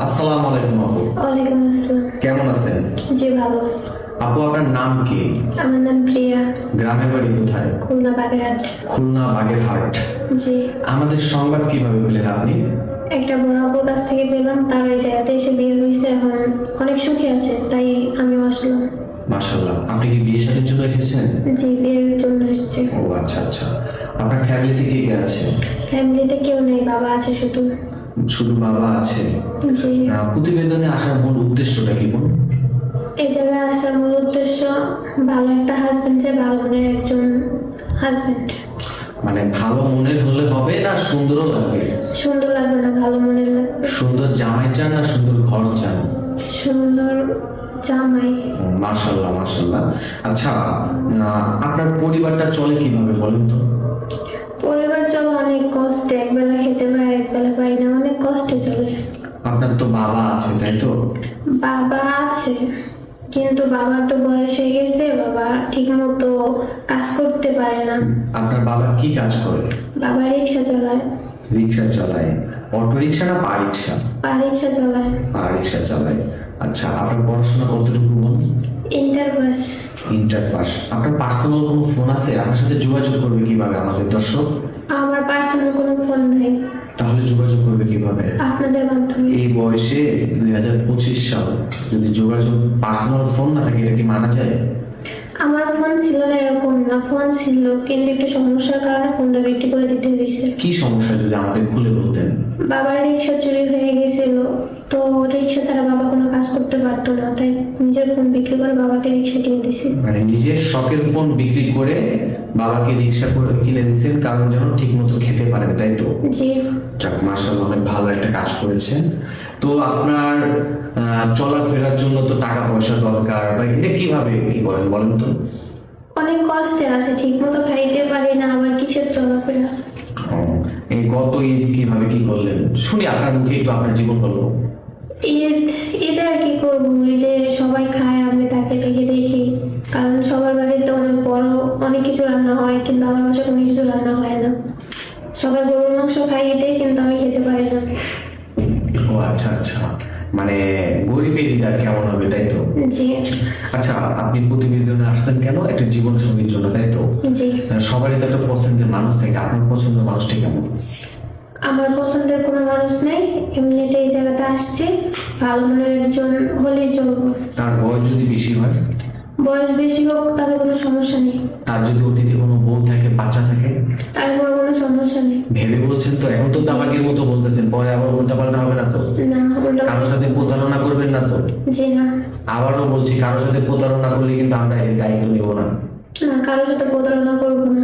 আসসালামু আলাইকুম আপু। ওয়ালাইকুম আসসালাম। কেমন আছেন? জি ভালো। আপু আপনার নাম কি? আমার নাম প্রিয়া। গ্রামের বাড়ি কোথায়? খুলনা বাগেরহাট। খুলনা বাগেরহাট। জি। আমাদের সংবাদ কিভাবে পেলেন আপনি? একটা বড় আপুর কাছ থেকে পেলাম, তার ওই জায়গাতে এসে বিয়ে হয়েছে, এখন অনেক সুখী আছে, তাই আমিও আসলাম। মাশাআল্লাহ। আপনি কি বিয়ে শাদীর জন্য এসেছেন? জি, বিয়ের জন্য এসেছি। ও আচ্ছা আচ্ছা। আপনার ফ্যামিলিতে কে কে আছে? ফ্যামিলিতে কেউ নেই, বাবা আছে শুধু। শুধু বাবা আছে? জি। প্রতিবেদনে আসার মূল উদ্দেশ্যটা কি বলুন? এই জায়গায় আসার মূল উদ্দেশ্য ভালো একটা হাজবেন্ড চাই, ভালো মনের একজন হাজবেন্ড। মানে ভালো মনের হলে হবে না সুন্দরও লাগবে? সুন্দর লাগবে না, ভালো মনের লাগবে। সুন্দর জামাই চান না সুন্দর ঘর চান? সুন্দর জামাই। মাশাআল্লাহ মাশাআল্লাহ। আচ্ছা, আপনার পরিবারটা চলে কিভাবে বলেন তো? পরিবার চলে অনেক কষ্টে, একবেলা খেতে পাই একবেলা পাই না, অনেক কষ্টে চলে। আপনার তো বাবা আছে তাই তো? বাবা আছে, কিন্তু বাবার তো বয়স হয়ে গেছে, বাবা ঠিক মতো কাজ করতে পারে না। আপনার বাবা কি কাজ করে? বাবা রিক্সা চালায়। রিক্সা চালায়? অটো রিক্সা না পা রিক্সা? পা রিক্সা চালায়। পা রিক্সা চালায়। আচ্ছা, আপনার পড়াশোনা কতটুকু বলুন? Inter pass. Inter pass. আপনার পার্সোনাল কোনো ফোন আছে? আপনার সাথে যোগাযোগ করবে কিভাবে আমাদের দর্শক? আমার পার্সোনাল কোনো ফোন নাই। তাহলে যোগাযোগ করবে কিভাবে? আপনাদের মাধ্যমে। এই বয়সে 2025 সাল যদি যোগাযোগ পার্সোনাল ফোন না থাকে এটা কি মানা যায়? আমার ফোন ছিল না এরকম না, ফোন ছিল, কিন্তু একটু সমস্যার কারণে ফোনটা বিক্রি করে দিতে হয়েছে। কি সমস্যা যদি আমাদের খুলে বলতেন? বাবার রিক্সা চুরি হয়ে গেছিল, তো রিক্সা ছাড়া বাবা কোনো কাজ করতে পারতো না, তাই নিজের ফোন বিক্রি করে বাবাকে রিক্সা কিনে দিছি। মানে নিজের শখের ফোন বিক্রি করে বাবাকে রিক্সা করে কিনে দিয়েছেন কারণ যেন ঠিক মতো খেতে পারেন তাই তো? জি। যাক মাশাআল্লাহ, অনেক ভালো একটা কাজ করেছেন। তো আপনার চলাফেরার জন্য তো টাকা পয়সা দরকার, বা এটা কিভাবে কি করেন বলেন তো? অনেক কষ্টে আছে, ঠিক মতো খাইতে পারি না, আবার কিসের চলাফেরা। ও, এই গত ঈদ কিভাবে কি করলেন শুনি আপনার মুখে একটু আপনার জীবন বলবো। ঈদে আর কি করবো, ঈদে সবাই খায়, আমি তাকে দেখে দেখি, কারণ সবার বাড়িতে অনেক বড় অনেক কিছু রান্না হয়, কিন্তু আমার বাসায় কোনো কিছু রান্না হয় না। সবাই গরুর মাংস খাই ঈদে, কিন্তু আমি খেতে পারি না। ও আচ্ছা আচ্ছা, মানে গরিবের ঈদ আর কেমন হবে তাই তো? জি। আচ্ছা, আপনি প্রতিবেদনে আসছেন কেন? একটা জীবন সঙ্গীর জন্য তাই তো? জি। সবারই তো একটা পছন্দের মানুষ থাকে, আপনার পছন্দের মানুষটা কেমন? আমার পছন্দের কোনো মানুষ নেই, এমনিতে এই জায়গাতে আসছে, ভালো মনের একজন হলেই চলবো। তার বয়স যদি বেশি হয়? বয়স বেশি হোক, তাতে কোনো সমস্যা নেই। তার যদি অতীতে কোনো বউ থাকে বাচ্চা থাকে? তারপর কোনো সমস্যা নেই। ভেবে বলছেন তো? এখন তো চাপাকির মতো বলতেছেন, পরে আবার উল্টা পাল্টা হবে না তো? না, উল্টো। কারোর সাথে প্রতারণা করবেন না তো? জি না। আবারও বলছি, কারোর সাথে প্রতারণা করলে কিন্তু আমরা এর দায়িত্ব নেব না। না, কারোর সাথে প্রতারণা করবো না।